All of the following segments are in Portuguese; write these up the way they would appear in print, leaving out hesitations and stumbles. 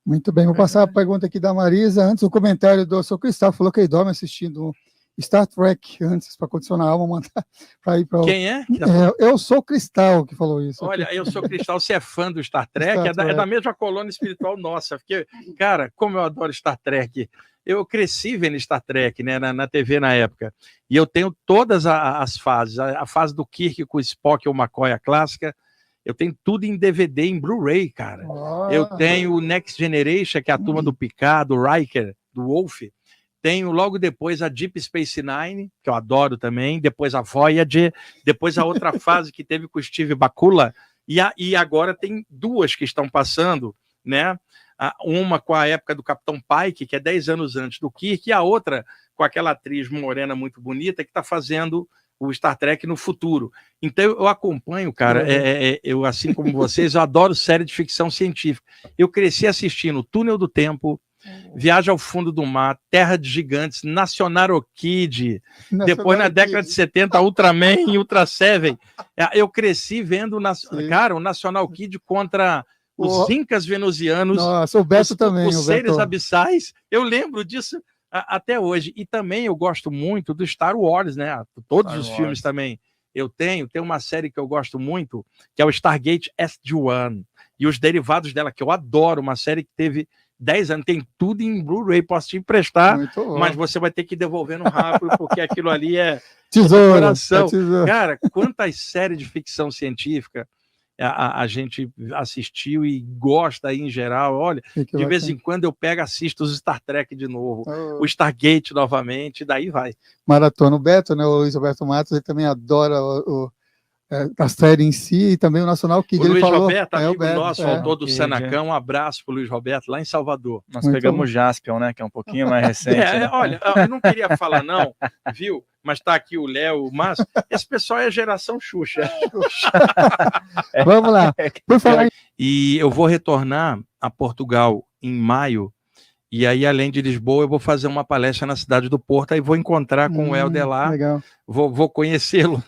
Muito bem, vou passar a pergunta aqui da Marisa. Antes, o comentário do seu Cristal falou que ele dorme assistindo Star Trek antes para condicionar a alma, mandar para ir para. Quem é? Eu sou Cristal que falou isso. Olha, eu sou Cristal, você é fã do Star Trek, Star é Trek. da mesma colônia espiritual nossa, porque, cara, como eu adoro Star Trek. Eu cresci vendo Star Trek, né, na TV na época, e eu tenho todas as fases, a fase do Kirk com o Spock ou McCoy, a clássica, eu tenho tudo em DVD, em Blu-ray, cara. Eu tenho o Next Generation, que é a turma do Picard, do Riker, do Wolf. Tenho logo depois a Deep Space Nine, que eu adoro também, depois a Voyager, depois a outra fase que teve com o Steve Bakula, e agora tem duas que estão passando, né? Uma com a época do Capitão Pike, que é 10 anos antes do Kirk, e a outra com aquela atriz morena muito bonita que está fazendo o Star Trek no futuro. Então eu acompanho, cara, eu assim como vocês, eu adoro série de ficção científica. Eu cresci assistindo Túnel do Tempo, Viagem ao Fundo do Mar, Terra de Gigantes, National Kid, depois na década de 70, Ultraman e Ultra Seven. Eu cresci vendo, cara, o National Kid contra os incas venusianos. Nossa, o Beto também. Os seres abissais. Eu lembro disso até hoje. E também eu gosto muito do Star Wars, né? Todos os filmes também eu tenho. Tem uma série que eu gosto muito, que é o Stargate SG-1. E os derivados dela, que eu adoro. Uma série que teve 10 anos. Tem tudo em Blu-ray. Posso te emprestar, mas você vai ter que ir devolvendo rápido, porque aquilo ali é tesouro. Cara, quantas séries de ficção científica a gente assistiu e gosta aí em geral. Olha, de vez em quando eu pego, assisto os Star Trek de novo, o Stargate novamente, e daí vai. Maratona. O Beto, né, o Luiz Roberto Matos, ele também adora a série em si e também o National Kid. O Luiz falou, Roberto, amigo nosso, autor do Sanacão, um abraço pro Luiz Roberto, lá em Salvador. Nós pegamos Jaspion, né, que é um pouquinho mais recente. Né? Olha, eu não queria falar não, viu? Mas tá aqui o Léo, o Márcio. Esse pessoal é a geração Xuxa. Vamos lá. Por falar E eu vou retornar a Portugal em maio. E aí, além de Lisboa, eu vou fazer uma palestra na cidade do Porto, aí vou encontrar com o Helder lá, vou conhecê-lo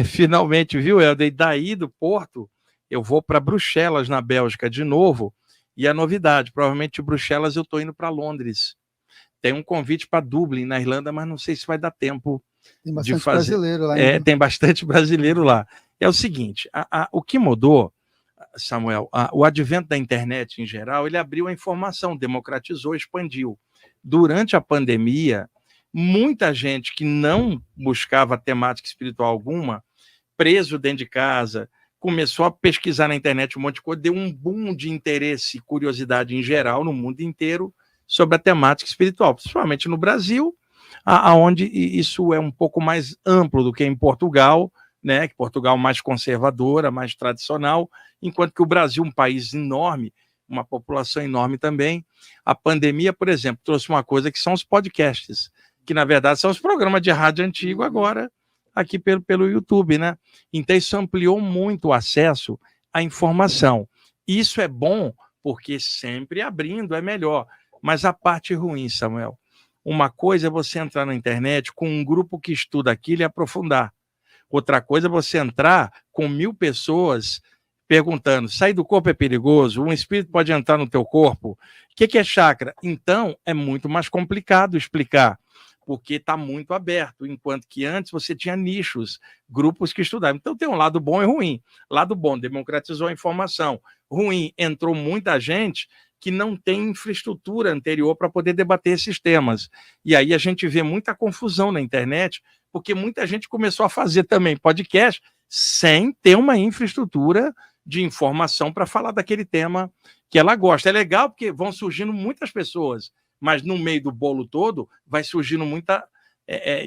finalmente, viu, Helder? E daí do Porto, eu vou para Bruxelas, na Bélgica, de novo, e a novidade, provavelmente de Bruxelas eu estou indo para Londres. Tem um convite para Dublin, na Irlanda, mas não sei se vai dar tempo de fazer. Brasileiro lá, tem bastante brasileiro lá. É o seguinte, o que mudou, Samuel, o advento da internet em geral, ele abriu a informação, democratizou, expandiu. Durante a pandemia, muita gente que não buscava temática espiritual alguma, preso dentro de casa, começou a pesquisar na internet um monte de coisa, deu um boom de interesse e curiosidade em geral no mundo inteiro sobre a temática espiritual, principalmente no Brasil, aonde isso é um pouco mais amplo do que em Portugal, né, que Portugal mais conservadora, mais tradicional, enquanto que o Brasil, um país enorme, uma população enorme também. A pandemia, por exemplo, trouxe uma coisa que são os podcasts, que na verdade são os programas de rádio antigo agora, aqui pelo YouTube, né? Então isso ampliou muito o acesso à informação. Isso é bom, porque sempre abrindo é melhor. Mas a parte ruim, Samuel, uma coisa é você entrar na internet com um grupo que estuda aquilo e aprofundar. Outra coisa é você entrar com 1000 pessoas perguntando, sair do corpo é perigoso? Um espírito pode entrar no teu corpo? O que é chakra? Então, é muito mais complicado explicar, porque está muito aberto, enquanto que antes você tinha nichos, grupos que estudavam. Então, tem um lado bom e ruim. Lado bom, democratizou a informação. Ruim, entrou muita gente que não tem infraestrutura anterior para poder debater esses temas. E aí a gente vê muita confusão na internet, porque muita gente começou a fazer também podcast sem ter uma infraestrutura de informação para falar daquele tema que ela gosta. É legal porque vão surgindo muitas pessoas, mas no meio do bolo todo vai surgindo muita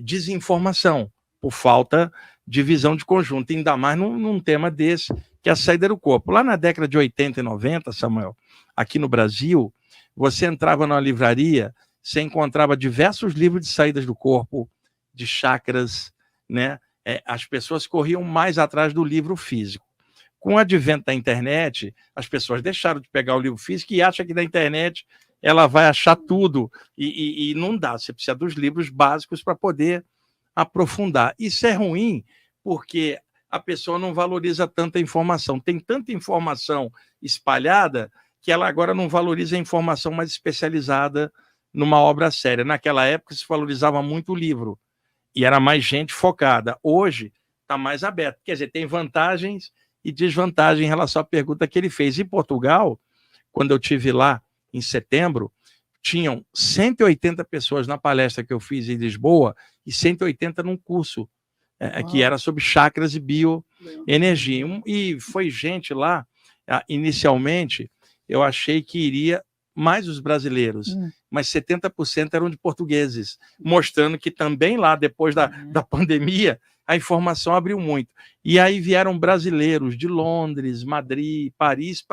desinformação, por falta de visão de conjunto, ainda mais num tema desse, que é a saída do corpo. Lá na década de 80 e 90, Samuel, aqui no Brasil, você entrava numa livraria, você encontrava diversos livros de saídas do corpo, de chakras, né? As pessoas corriam mais atrás do livro físico. Com o advento da internet, as pessoas deixaram de pegar o livro físico e acham que na internet ela vai achar tudo. E não dá, você precisa dos livros básicos para poder aprofundar. Isso é ruim, porque a pessoa não valoriza tanta informação. Tem tanta informação espalhada que ela agora não valoriza a informação mais especializada numa obra séria. Naquela época se valorizava muito o livro, e era mais gente focada. Hoje está mais aberto. Quer dizer, tem vantagens e desvantagens em relação à pergunta que ele fez. Em Portugal, quando eu estive lá em setembro, tinham 180 pessoas na palestra que eu fiz em Lisboa e 180 num curso que era sobre chakras e bioenergia. E foi gente lá, inicialmente, eu achei que iria mais os brasileiros, mas 70% eram de portugueses, mostrando que também lá, depois da pandemia, a informação abriu muito. E aí vieram brasileiros de Londres, Madrid, Paris,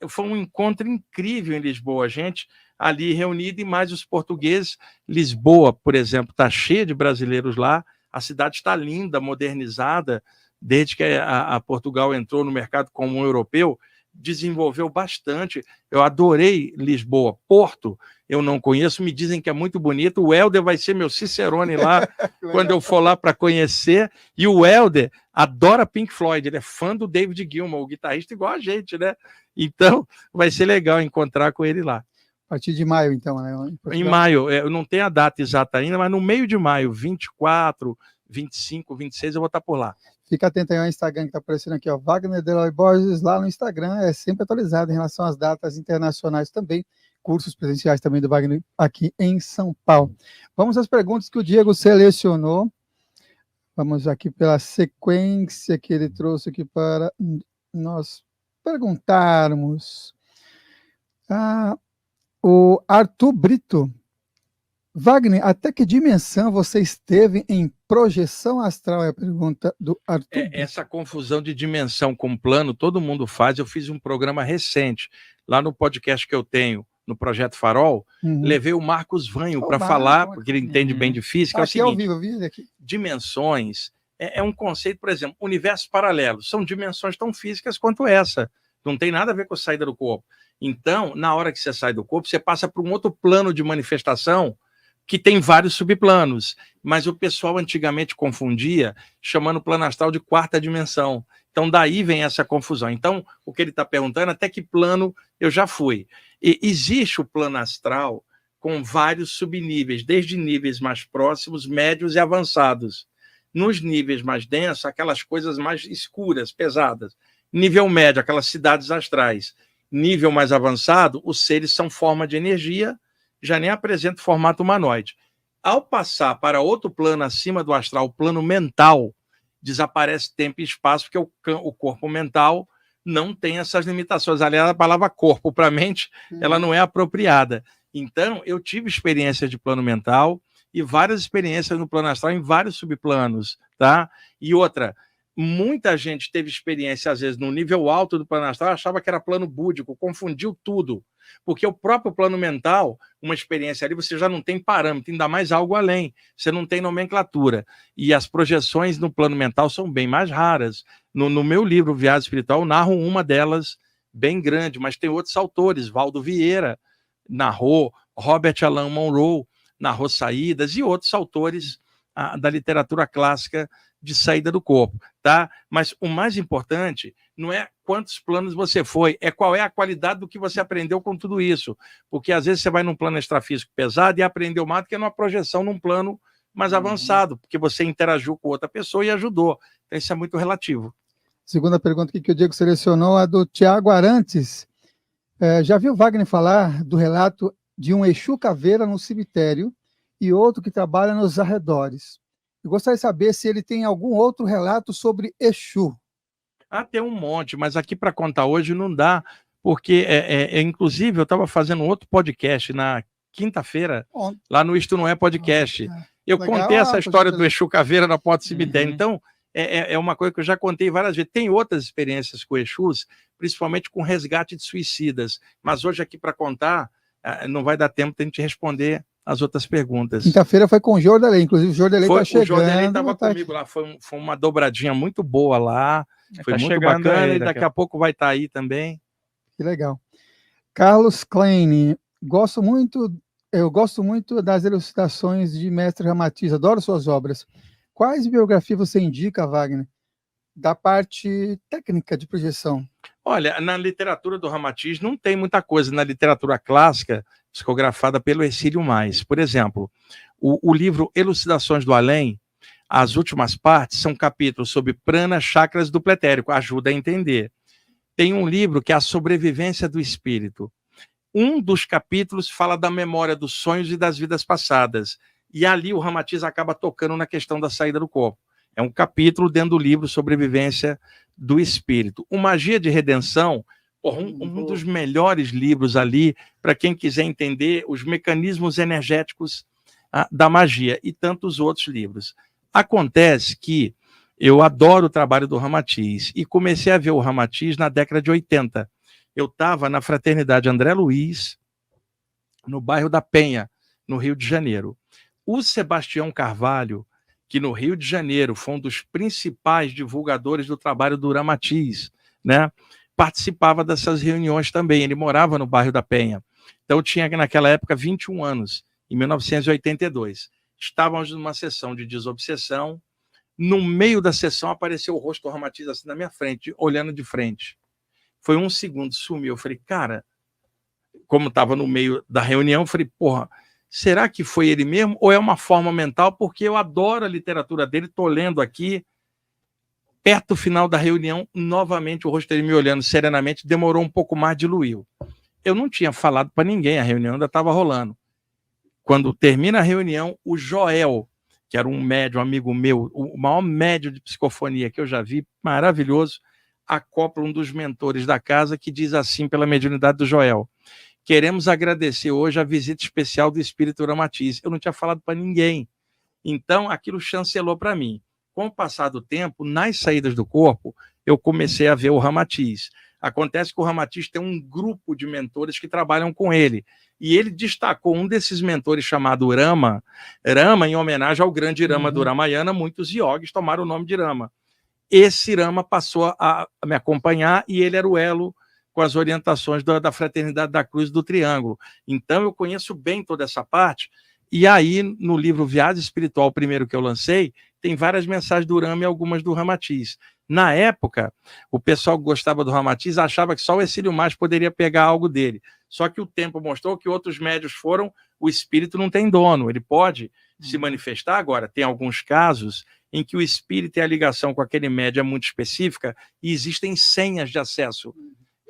foi um encontro incrível em Lisboa, a gente ali reunido, e mais os portugueses. Lisboa, por exemplo, está cheia de brasileiros lá, a cidade está linda, modernizada, desde que a Portugal entrou no mercado comum europeu, desenvolveu bastante. Eu adorei Lisboa. Porto, eu não conheço, me dizem que é muito bonito. O Helder vai ser meu cicerone lá, quando eu for lá para conhecer. E o Helder adora Pink Floyd, ele é fã do David Gilmour, o guitarrista igual a gente, né? Então, vai ser legal encontrar com ele lá. A partir de maio, então, né? Em maio, eu não tenho a data exata ainda, mas no meio de maio, 24, 25, 26, eu vou estar por lá. Fica atento aí ao Instagram que está aparecendo aqui, ó, Wagner Deloy Borges, lá no Instagram, é sempre atualizado em relação às datas internacionais também, cursos presenciais também do Wagner aqui em São Paulo. Vamos às perguntas que o Diego selecionou. Vamos aqui pela sequência que ele trouxe aqui para nós perguntarmos. O Arthur Brito. Wagner, até que dimensão você esteve em projeção astral? É a pergunta do Arthur. Essa confusão de dimensão com plano, todo mundo faz. Eu fiz um programa recente, lá no podcast que eu tenho, no Projeto Farol, levei o Marcos Vanho para falar, porque ele entende bem de física. É o seguinte, ao vivo, aqui. Dimensões é um conceito, por exemplo, universos paralelos, são dimensões tão físicas quanto essa. Não tem nada a ver com a saída do corpo. Então, na hora que você sai do corpo, você passa para um outro plano de manifestação que tem vários subplanos, mas o pessoal antigamente confundia, chamando o plano astral de quarta dimensão. Então, daí vem essa confusão. Então, o que ele está perguntando, até que plano eu já fui. E existe o plano astral com vários subníveis, desde níveis mais próximos, médios e avançados. Nos níveis mais densos, aquelas coisas mais escuras, pesadas. Nível médio, aquelas cidades astrais. Nível mais avançado, os seres são forma de energia, já nem apresenta formato humanoide. Ao passar para outro plano acima do astral, o plano mental, desaparece tempo e espaço, porque o corpo mental não tem essas limitações. Aliás, a palavra corpo para mente, ela não é apropriada. Então, eu tive experiência de plano mental e várias experiências no plano astral em vários subplanos, tá? E outra, muita gente teve experiência, às vezes, no nível alto do plano astral, achava que era plano búdico, confundiu tudo. Porque o próprio plano mental, uma experiência ali, você já não tem parâmetro, ainda mais algo além, você não tem nomenclatura. E as projeções no plano mental são bem mais raras. No meu livro, Viagem Espiritual, eu narro uma delas bem grande, mas tem outros autores, Valdo Vieira narrou, Robert Alan Monroe narrou saídas, e outros autores da literatura clássica de saída do corpo, tá? Mas o mais importante não é quantos planos você foi, é qual é a qualidade do que você aprendeu com tudo isso, porque às vezes você vai num plano extrafísico pesado e aprendeu mais do que numa projeção num plano mais avançado, porque você interagiu com outra pessoa e ajudou. Então isso é muito relativo. Segunda pergunta que o Diego selecionou, a do Tiago Arantes. Já viu Wagner falar do relato de um Exu caveira no cemitério e outro que trabalha nos arredores? Eu gostaria de saber se ele tem algum outro relato sobre Exu. Tem um monte, mas aqui para contar hoje não dá, porque, inclusive, eu estava fazendo outro podcast na quinta-feira, lá no Isto Não É Podcast. Eu contei essa história do Exu Caveira na porta do cemitério. Então, é uma coisa que eu já contei várias vezes. Tem outras experiências com Exus, principalmente com resgate de suicidas. Mas hoje aqui para contar, não vai dar tempo de a gente responder as outras perguntas. Quinta-feira foi com o Jordelei, inclusive o Jordelei está chegando. O Jordelei estava comigo lá, foi uma dobradinha muito boa lá, foi muito bacana, e daqui a pouco vai estar aí também. Que legal. Carlos Klein, eu gosto muito das elucidações de Mestre Ramatiz, adoro suas obras. Quais biografias você indica, Wagner? da parte técnica de projeção? Olha, na literatura do Ramatiz não tem muita coisa. Na literatura clássica, psicografada pelo Hercílio Mais. Por exemplo, o livro Elucidações do Além, as últimas partes são capítulos sobre prana, chakras do pretérico, ajuda a entender. Tem um livro que é A Sobrevivência do Espírito. Um dos capítulos fala da memória dos sonhos e das vidas passadas. E ali o Ramatiz acaba tocando na questão da saída do corpo. É um capítulo dentro do livro Sobrevivência do Espírito. O Magia de Redenção, um dos melhores livros ali, para quem quiser entender os mecanismos energéticos da magia, e tantos outros livros. Acontece que eu adoro o trabalho do Ramatiz, e comecei a ver o Ramatiz na década de 80. Eu estava na Fraternidade André Luiz, no bairro da Penha, no Rio de Janeiro. O Sebastião Carvalho, que no Rio de Janeiro foi um dos principais divulgadores do trabalho do Ramatiz, né? Participava dessas reuniões também. Ele morava no bairro da Penha. Então, eu tinha naquela época 21 anos, em 1982. Estávamos numa sessão de desobsessão. No meio da sessão apareceu o rosto do Ramatiz assim na minha frente, olhando de frente. Foi um segundo, sumiu. Eu falei, cara, como estava no meio da reunião, eu falei, porra, será que foi ele mesmo ou é uma forma mental? Porque eu adoro a literatura dele, estou lendo aqui. Perto do final da reunião, novamente o rosto dele me olhando serenamente, demorou um pouco mais, diluiu. Eu não tinha falado para ninguém, a reunião ainda estava rolando. Quando termina a reunião, o Joel, que era um médium, amigo meu, o maior médium de psicofonia que eu já vi, maravilhoso, acopla um dos mentores da casa que diz assim, pela mediunidade do Joel: queremos agradecer hoje a visita especial do Espírito Ramatiz. Eu não tinha falado para ninguém. Então, aquilo chancelou para mim. Com o passar do tempo, nas saídas do corpo, eu comecei a ver o Ramatiz. Acontece que o Ramatiz tem um grupo de mentores que trabalham com ele. E ele destacou um desses mentores chamado Rama. Rama, em homenagem ao grande Rama do Ramayana, muitos yogis tomaram o nome de Rama. Esse Rama passou a me acompanhar e ele era o elo com as orientações da Fraternidade da Cruz do Triângulo. Então, eu conheço bem toda essa parte. E aí, no livro Viagem Espiritual, o primeiro que eu lancei, tem várias mensagens do Rama e algumas do Ramatiz. Na época, o pessoal que gostava do Ramatiz achava que só o Hercílio Mais poderia pegar algo dele. Só que o tempo mostrou que outros médios foram, o espírito não tem dono, ele pode se manifestar. Agora, tem alguns casos em que o espírito e a ligação com aquele médio é muito específica e existem senhas de acesso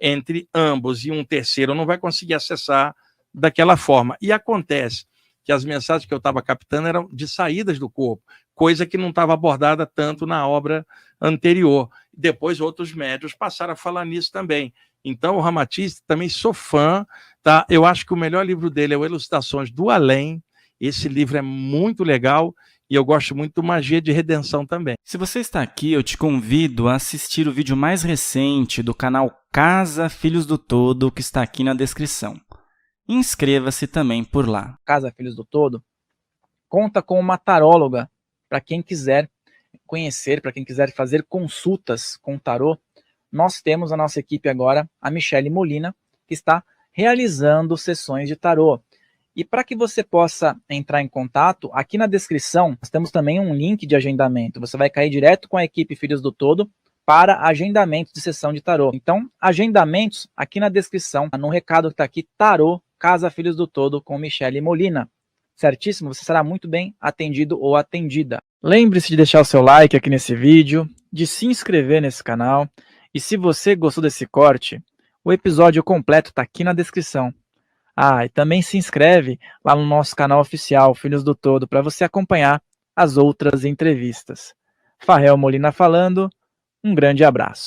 entre ambos, e um terceiro não vai conseguir acessar daquela forma. E acontece que as mensagens que eu estava captando eram de saídas do corpo, coisa que não estava abordada tanto na obra anterior. Depois outros médios passaram a falar nisso também. Então o Ramatiz, também sou fã, tá? Eu acho que o melhor livro dele é o Elucidações do Além. Esse livro é muito legal e eu gosto muito do Magia de Redenção também. Se você está aqui, eu te convido a assistir o vídeo mais recente do canal Casa Filhos do Todo, que está aqui na descrição. Inscreva-se também por lá. Casa Filhos do Todo conta com uma taróloga para quem quiser conhecer, para quem quiser fazer consultas com tarô. Nós temos a nossa equipe agora, a Michele Molina, que está realizando sessões de tarô. E para que você possa entrar em contato, aqui na descrição nós temos também um link de agendamento. Você vai cair direto com a equipe Filhos do Todo para agendamento de sessão de tarô. Então, agendamentos aqui na descrição, no recado que está aqui, tarô, Casa Filhos do Todo, com Michele Molina. Certíssimo? Você será muito bem atendido ou atendida. Lembre-se de deixar o seu like aqui nesse vídeo, de se inscrever nesse canal. E se você gostou desse corte, o episódio completo está aqui na descrição. Ah, e também se inscreve lá no nosso canal oficial, Filhos do Todo, para você acompanhar as outras entrevistas. Farrell Molina falando, um grande abraço.